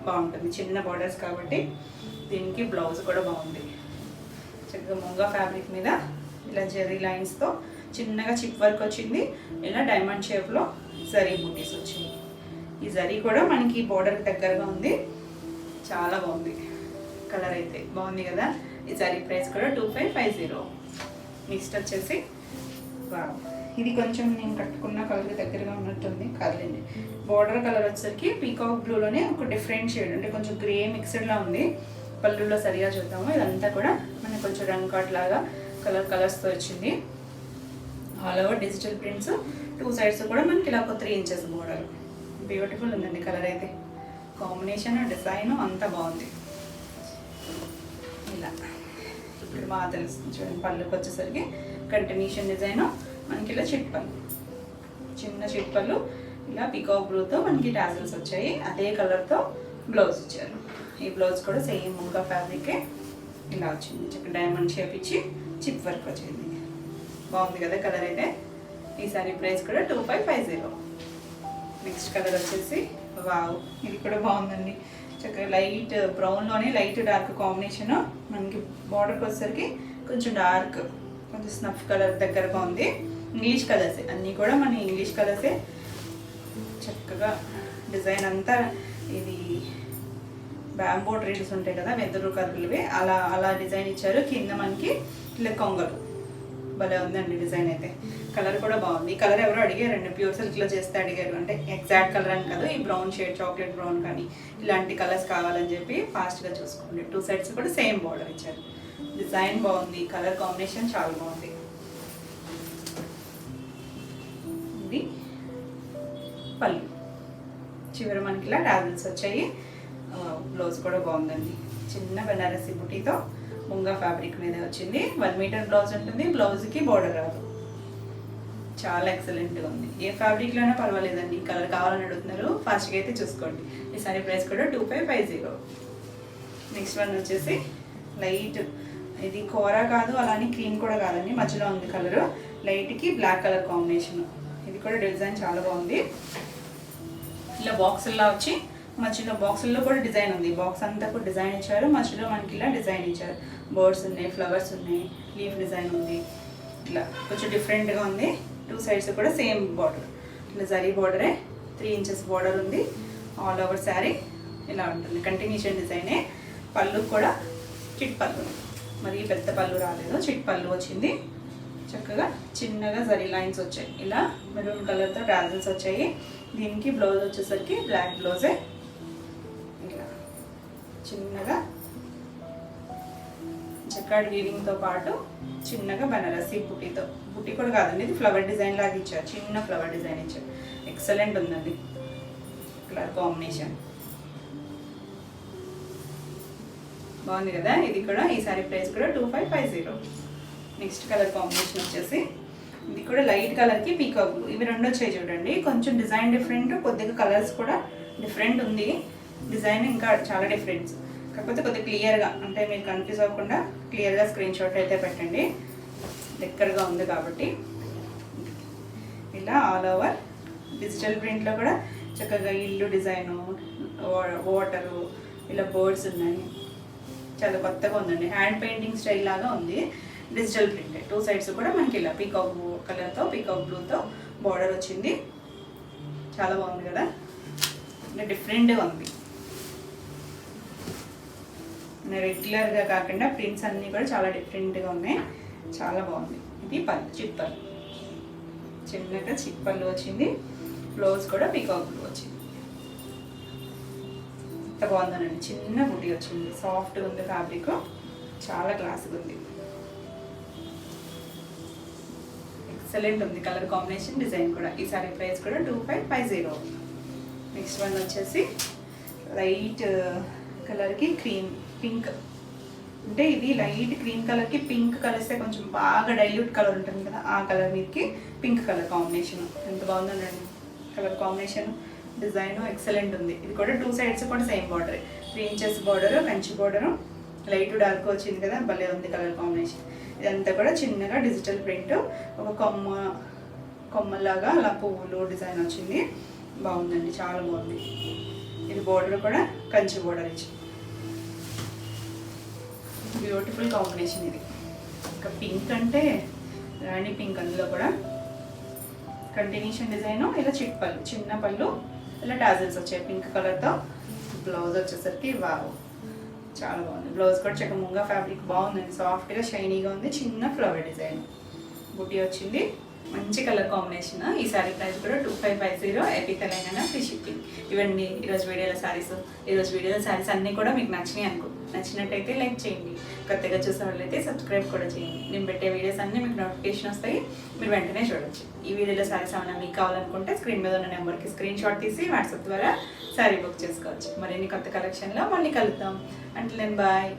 బాగుంటుంది. చిన్న బార్డర్స్ కాబట్టి. దీనికి బ్లౌజ్ కూడా బాగుంది. చక్కగా ముంగా ఫ్యాబ్రిక్ మీద ఇలా జెర్రీ లైన్స్తో చిన్నగా చిప్ వర్క్ వచ్చింది. ఇలా డైమండ్ షేప్లో జరీ బూటీస్ వచ్చింది. ఈ జరీ కూడా మనకి బోర్డర్కి దగ్గరగా ఉంది. చాలా బాగుంది. కలర్ అయితే బాగుంది కదా. ఈ జరీ ప్రైస్ కూడా 2550. నెక్స్ట్ వచ్చేసి ఇది కొంచెం నేను కట్టుకున్న కలర్కి దగ్గరగా ఉన్నట్టుంది కాదండి. బోర్డర్ కలర్ వచ్చేసరికి పీకాక్ బ్లూలోనే ఒక డిఫరెంట్ షేడ్, అంటే కొంచెం గ్రే మిక్స్డ్లా ఉంది. పళ్ళులో సరిగా చూద్దాము. ఇదంతా కూడా మనకి కొంచెం రంగ్ కాట్ లాగా కలర్స్తో వచ్చింది. All over digital prints. 2 sides కూడా మనకి ఇలా ఒక 3 ఇంచెస్ బోర్డర్. బ్యూటిఫుల్ ఉందండి కలర్ అయితే. కాంబినేషన్, డిజైన్ అంతా బాగుంది. ఇలా ఇప్పుడు బాగా తెలుస్తుంది చూడండి. పళ్ళుకి వచ్చేసరికి కంటిన్యూషన్ డిజైన్ మనకి ఇలా చిట్పళ్ళు, చిన్న చిట్పళ్ళు ఇలా పికాక్ బ్లూతో మనకి టాజల్స్ వచ్చాయి. అదే కలర్తో బ్లౌజ్ ఇచ్చారు. ఈ బ్లౌజ్ కూడా సేమ్ ముంగా ఫ్యాబ్రికే ఇలా వచ్చింది. చక్కగా డైమండ్ షేప్ ఇచ్చి చిప్ వర్క్ వచ్చింది. బాగుంది కదా కలర్ అయితే. ఈ సారీ ప్రైస్ కూడా 2550. నెక్స్ట్ కలర్ వచ్చేసి వావ్, ఇది కూడా బాగుందండి. చక్కగా లైట్ బ్రౌన్లోనే లైట్ డార్క్ కాంబినేషన్. మనకి బార్డర్కి వచ్చేసరికి కొంచెం డార్క్, కొంచెం స్నఫ్ కలర్ దగ్గరగా ఉంది. ఇంగ్లీష్ కలర్సే అన్నీ కూడా మన ఇంగ్లీష్ కలర్సే. చక్కగా డిజైన్ అంతా ఇది బ్యాంబో ట్రీస్ ఉంటాయి కదా వెదురు కర్రలువి, అలా అలా డిజైన్ ఇచ్చారు. కింద మనకి ఇలా కొంగలు, భలే ఉందండి డిజైన్ అయితే. కలర్ కూడా బాగుంది. ఈ కలర్ ఎవరో అడిగారండి, ప్యూర్ సిల్క్లో చేస్తే అడిగారు. అంటే ఎగ్జాక్ట్ కలర్ అని కాదు, ఈ బ్రౌన్ షేడ్, చాక్లెట్ బ్రౌన్ కానీ ఇలాంటి కలర్స్ కావాలని చెప్పి ఫాస్ట్గా చూసుకోండి. 2 సైడ్స్ కూడా సేమ్ బార్డర్ ఇచ్చారు. డిజైన్ బాగుంది, కలర్ కాంబినేషన్ చాలా బాగుంది. ఇది పళ్ళు, చివరి మనకి ఇలా టాజిల్స్ వచ్చాయి. బ్లౌజ్ కూడా బాగుందండి. చిన్న బెనారసి బుటీతో ముంగా ఫ్యాబ్రిక్ మీద వచ్చింది. 1 మీటర్ బ్లౌజ్ ఉంటుంది. బ్లౌజ్కి బోర్డర్ రాదు. చాలా ఎక్సలెంట్గా ఉంది. ఏ ఫ్యాబ్రిక్లోనే పర్వాలేదండి. ఈ కలర్ కావాలని అడుగుతున్నారు, ఫాస్ట్గా అయితే చూసుకోండి. ఈ సారీ ప్రైస్ కూడా 2550. నెక్స్ట్ వన్ వచ్చేసి లైట్, ఇది కోరా కాదు అలానే క్రీమ్ కూడా కాదండి, మధ్యలో ఉంది కలరు. లైట్కి బ్లాక్ కలర్ కాంబినేషన్. ఇది కూడా డిజైన్ చాలా బాగుంది. ఇలా బాక్సుల్లో వచ్చి మధ్యలో బాక్సుల్లో కూడా డిజైన్ ఉంది. బాక్స్ అంతా కూడా డిజైన్ ఇచ్చారు. మధ్యలో మనకి ఇలా డిజైన్ ఇచ్చారు. బర్డ్స్ ఉన్నాయి, ఫ్లవర్స్ ఉన్నాయి, లీఫ్ డిజైన్ ఉంది. ఇట్లా కొంచెం డిఫరెంట్గా ఉంది. 2 సైడ్స్ కూడా సేమ్ బార్డర్, ఇట్లా జరీ బార్డరే, 3 ఇంచెస్ బార్డర్ ఉంది. ఆల్ ఓవర్ శారీ ఇలా ఉంటుంది. కంటిన్యూషన్ డిజైనే. పళ్ళు కూడా చిట్ పళ్ళు, మరి పెద్ద పళ్ళు రాలేదు, చిట్ పళ్ళు వచ్చింది. చక్కగా చిన్నగా జరీ లైన్స్ వచ్చాయి. ఇలా మెరూన్ కలర్తో టాజిల్స్ వచ్చాయి. దీనికి బ్లౌజ్ వచ్చేసరికి బ్లాక్ బ్లౌజే. ఇలా చిన్నగా జకార్డ్ వీవింగ్తో పాటు చిన్నగా బనారసి బుటీతో, బుటీ కూడా కాదండి, ఇది ఫ్లవర్ డిజైన్ లాగా ఇచ్చారు. చిన్న ఫ్లవర్ డిజైన్ ఇచ్చారు. ఎక్సలెంట్ ఉందండి కలర్ కాంబినేషన్, బాగుంది కదా. ఇది కూడా ఈ సారీ ప్రైస్ కూడా 2550. నెక్స్ట్ కలర్ కాంబినేషన్ వచ్చేసి ఇది కూడా లైట్ కలర్కి పీకాక్ బ్లూ. ఇవి 2 వచ్చాయి చూడండి. కొంచెం డిజైన్ డిఫరెంట్, కొద్దిగా కలర్స్ కూడా డిఫరెంట్ ఉంది. డిజైన్ ఇంకా చాలా డిఫరెన్స్, కాకపోతే కొద్దిగా క్లియర్గా, అంటే మీరు కన్ఫ్యూజ్ అవ్వకుండా క్లియర్గా స్క్రీన్ షాట్ అయితే పెట్టండి. దగ్గరగా ఉంది కాబట్టి. ఇలా ఆల్ ఓవర్ డిజిటల్ ప్రింట్లో కూడా చక్కగా ఇల్లు డిజైను, వాటరు, ఇలా బర్డ్స్ ఉన్నాయి. చాలా కొత్తగా ఉందండి. హ్యాండ్ పెయింటింగ్ స్టైల్ లాగా ఉంది. Digital print. 2 సైడ్స్ కూడా మనకి ఇలా పీకాక్ కలర్తో, పీకాక్ బ్లూతో బార్డర్ వచ్చింది. చాలా బాగుంది కదా, అంటే డిఫరెంట్గా ఉంది. రెగ్యులర్గా కాకుండా ప్రింట్స్ అన్నీ కూడా చాలా డిఫరెంట్గా ఉన్నాయి. చాలా బాగుంది. ఇది పళ్ళు, చిప్పలు, చిన్నగా చిప్పలు వచ్చింది. బ్లౌజ్ కూడా పీకాక్ బ్లూ వచ్చింది. ఎంత బాగుందనండి. చిన్న బుటీ వచ్చింది. సాఫ్ట్గా ఉంది ఫ్యాబ్రిక్, చాలా క్లాస్గా ఉంది. ఎక్సలెంట్ ఉంది కలర్ కాంబినేషన్, డిజైన్ కూడా. ఈ సారీ ప్రైస్ కూడా 2550. నెక్స్ట్ వన్ వచ్చేసి లైట్ కలర్కి క్రీమ్ పింక్, అంటే ఇది లైట్ క్రీమ్ కలర్కి పింక్ కలిస్తే కొంచెం బాగా డైల్యూట్ కలర్ ఉంటుంది కదా, ఆ కలర్ మీదకి పింక్ కలర్ కాంబినేషన్. ఎంత బాగుందండి కలర్ కాంబినేషన్. డిజైన్ ఎక్సలెంట్ ఉంది. ఇది కూడా 2 సైడ్స్ కూడా same border, 3 inches border, Kanchi border, light dark వచ్చింది కదా, భలే ఉంది కలర్ కాంబినేషన్. ఇదంతా కూడా చిన్నగా డిజిటల్ ప్రింట్, ఒక కొమ్మలాగా అలా పువ్వులు డిజైన్ వచ్చింది. బాగుందండి, చాలా బాగుంది. ఇది బార్డర్ కూడా కంచి బార్డర్ ఇచ్చి, బ్యూటిఫుల్ కాంబినేషన్ ఇది. ఇంకా పింక్ అంటే రాణి పింక్, అందులో కూడా కంటిన్యూషన్ డిజైన్. ఇలా చిట్ పళ్ళు, చిన్న పళ్ళు, ఇలా టాజిల్స్ వచ్చాయి పింక్ కలర్తో. బ్లౌజ్ వచ్చేసరికి వావ్, చాలా బాగుంది. బ్లౌజ్ కూడా చక్క ముంగా ఫ్యాబ్రిక్ బాగుందండి, సాఫ్ట్గా షైనీగా ఉంది. చిన్న ఫ్లవర్ డిజైన్ బుటీ వచ్చింది. మంచి కలర్ కాంబినేషన్. ఈ సారీ ప్రైస్ కూడా 2550. AP Telangana free shipping. ఇవన్నీ ఈరోజు వీడియోలో శారీస్. ఈరోజు వీడియోలో శారీస్ అన్నీ కూడా మీకు నచ్చినట్టయితే లైక్ చేయండి. కొత్తగా చూసే వాళ్ళైతే సబ్స్క్రైబ్ కూడా చేయండి. నేను పెట్టే వీడియోస్ అన్నీ మీకు నోటిఫికేషన్ వస్తాయి, మీరు వెంటనే చూడొచ్చు. ఈ వీడియోలో శారీస్ ఏమైనా మీకు కావాలనుకుంటే స్క్రీన్ మీద ఉన్న నెంబర్కి స్క్రీన్ షాట్ తీసి వాట్సాప్ ద్వారా శారీ బుక్ చేసుకోవచ్చు. మరిన్ని కొత్త కలెక్షన్లో మళ్ళీ కలుద్దాం. అంటే నేను బాయ్.